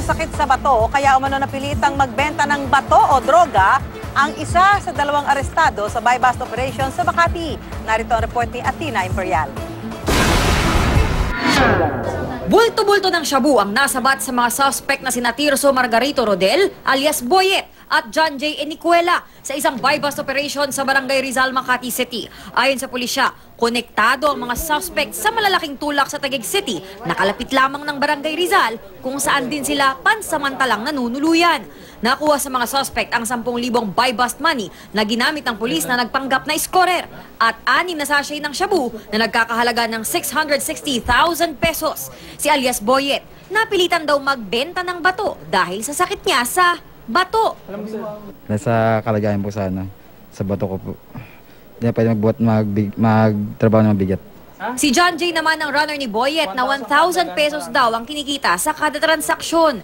sa sakit sa bato, kaya umano napilitang magbenta ng bato o droga ang isa sa dalawang arestado sa buy-bust operation sa Makati. Narito ang report ni Athena Imperial. Bulto-bulto ng shabu ang nasabat sa mga suspect na sina Tirso Margarito Rodel alias Boyet at John J. Enicuela sa isang buy-bust operation sa Barangay Rizal, Makati City. Ayon sa pulisya, konektado ang mga suspect sa malalaking tulak sa Taguig City na kalapit lamang ng Barangay Rizal kung saan din sila pansamantalang nanunuluyan. Nakuha sa mga suspect ang 10,000 buy-bust money na ginamit ng pulis na nagpanggap na scorer at 6 na sachet ng shabu na nagkakahalaga ng 660,000 pesos. Si alias Boyet, napilitan daw magbenta ng bato dahil sa sakit niya sa bato. Nasa kalagayan po sana sa bato ko po. Hindi na pwede magtrabaho ng mabigat. Si John J. naman ang runner ni Boyet na 1,000 pesos daw ang kinikita sa kada transaksyon.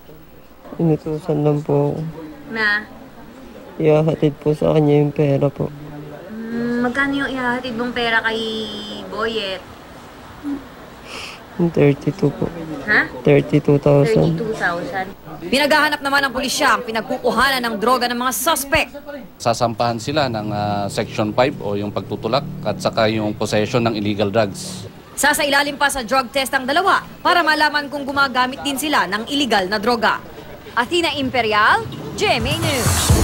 Inutusan lang po ako. Na? Ihahatid po sa kanya yung pera po. Magkano yung ihahatid mong pera kay Boyet? 32 po. Ha? 32,000. 32,000. Pinaghahanap naman ng pulisya ang pinagkukuhanan ng droga ng mga suspect. Sasampahan sila ng Section 5 o yung pagtutulak at saka yung possession ng illegal drugs. Sasailalim pa sa drug test ang dalawa para malaman kung gumagamit din sila ng illegal na droga. Athena Imperial, GMA News.